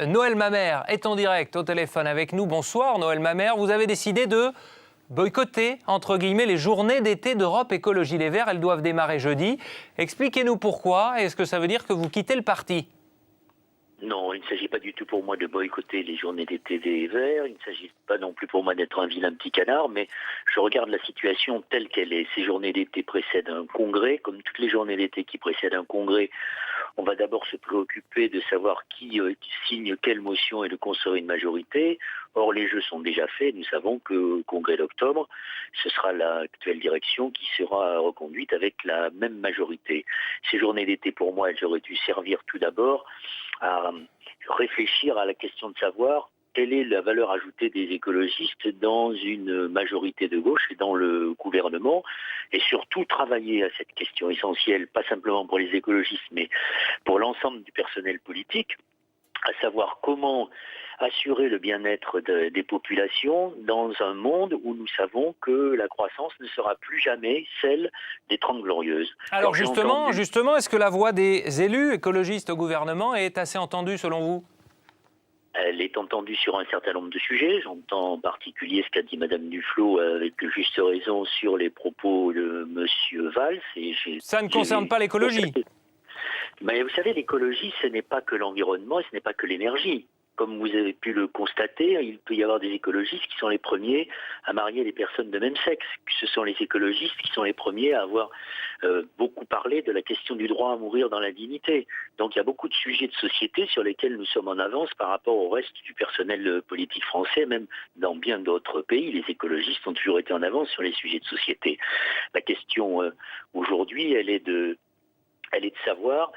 Noël Mamère est en direct au téléphone avec nous. Bonsoir Noël Mamère, vous avez décidé de boycotter, entre guillemets, les journées d'été d'Europe Écologie Les Verts. Elles doivent démarrer jeudi. Expliquez-nous pourquoi. Est-ce que ça veut dire que vous quittez le parti ? Non, il ne s'agit pas du tout pour moi de boycotter les journées d'été des Verts. Il ne s'agit pas non plus pour moi d'être un vilain petit canard, mais je regarde la situation telle qu'elle est. Ces journées d'été précèdent un congrès. Comme toutes les journées d'été qui précèdent un congrès, on va d'abord se préoccuper de savoir qui signe quelle motion et de construire une majorité. Or, les jeux sont déjà faits. Nous savons qu'au congrès d'octobre, ce sera l'actuelle direction qui sera reconduite avec la même majorité. Ces journées d'été, pour moi, elles auraient dû servir tout d'abord à réfléchir à la question de savoir quelle est la valeur ajoutée des écologistes dans une majorité de gauche et dans le gouvernement, et surtout travailler à cette question essentielle, pas simplement pour les écologistes, mais pour l'ensemble du personnel politique, à savoir comment assurer le bien-être des populations dans un monde où nous savons que la croissance ne sera plus jamais celle des 30 glorieuses. Alors justement, est-ce que la voix des élus écologistes au gouvernement est assez entendue selon vous ? Elle est entendue sur un certain nombre de sujets. J'entends en particulier ce qu'a dit Madame Duflot avec juste raison sur les propos de Monsieur Valls. Ça ne concerne pas l'écologie. Mais vous savez, l'écologie, ce n'est pas que l'environnement, ce n'est pas que l'énergie. Comme vous avez pu le constater, il peut y avoir des écologistes qui sont les premiers à marier des personnes de même sexe. Ce sont les écologistes qui sont les premiers à avoir beaucoup parlé de la question du droit à mourir dans la dignité. Donc il y a beaucoup de sujets de société sur lesquels nous sommes en avance par rapport au reste du personnel politique français, même dans bien d'autres pays. Les écologistes ont toujours été en avance sur les sujets de société. La question aujourd'hui, elle est de savoir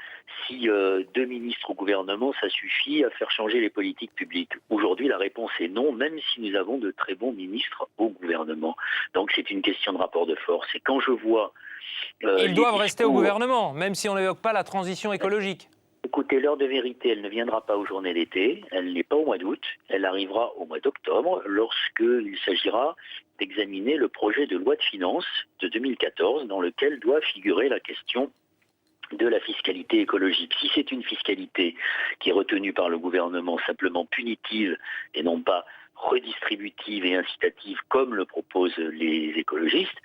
si 2 ministres au gouvernement, ça suffit à faire changer les politiques publiques. Aujourd'hui, la réponse est non, même si nous avons de très bons ministres au gouvernement. Donc c'est une question de rapport de force. Et quand je vois... Ils doivent rester au gouvernement, même si on n'évoque pas la transition écologique. Écoutez, l'heure de vérité, elle ne viendra pas aux journées d'été, elle n'est pas au mois d'août, elle arrivera au mois d'octobre, lorsqu'il s'agira d'examiner le projet de loi de finances de 2014, dans lequel doit figurer la question de la fiscalité écologique. Si c'est une fiscalité qui est retenue par le gouvernement simplement punitive et non pas redistributive et incitative comme le proposent les écologistes,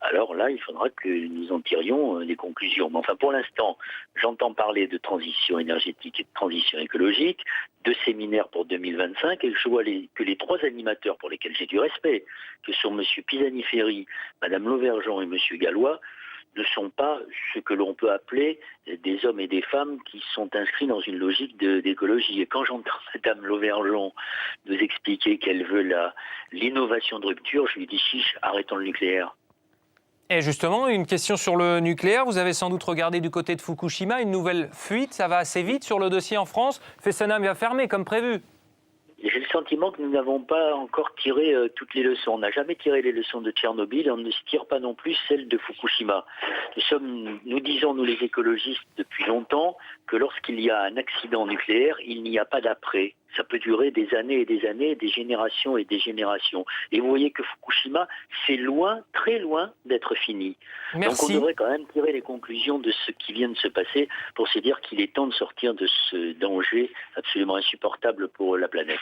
alors là, il faudra que nous en tirions des conclusions. Mais enfin, pour l'instant, j'entends parler de transition énergétique et de transition écologique, de séminaires pour 2025, et je vois que les 3 animateurs pour lesquels j'ai du respect, que sont M. Pisani-Ferry, Mme Lauvergeon et M. Gallois, ne sont pas ce que l'on peut appeler des hommes et des femmes qui sont inscrits dans une logique d'écologie. Et quand j'entends Mme Lauvergeon nous expliquer qu'elle veut l'innovation de rupture, je lui dis chiche, arrêtons le nucléaire. Et justement, une question sur le nucléaire. Vous avez sans doute regardé du côté de Fukushima, une nouvelle fuite, ça va assez vite sur le dossier en France. Fessenheim va fermer comme prévu. J'ai le sentiment que nous n'avons pas encore tiré toutes les leçons. On n'a jamais tiré les leçons de Tchernobyl et on ne se tire pas non plus celles de Fukushima. Nous disons, nous les écologistes, depuis longtemps, que lorsqu'il y a un accident nucléaire, il n'y a pas d'après. Ça peut durer des années et des années, des générations et des générations. Et vous voyez que Fukushima, c'est loin, très loin d'être fini. Merci. Donc on devrait quand même tirer les conclusions de ce qui vient de se passer pour se dire qu'il est temps de sortir de ce danger absolument insupportable pour la planète.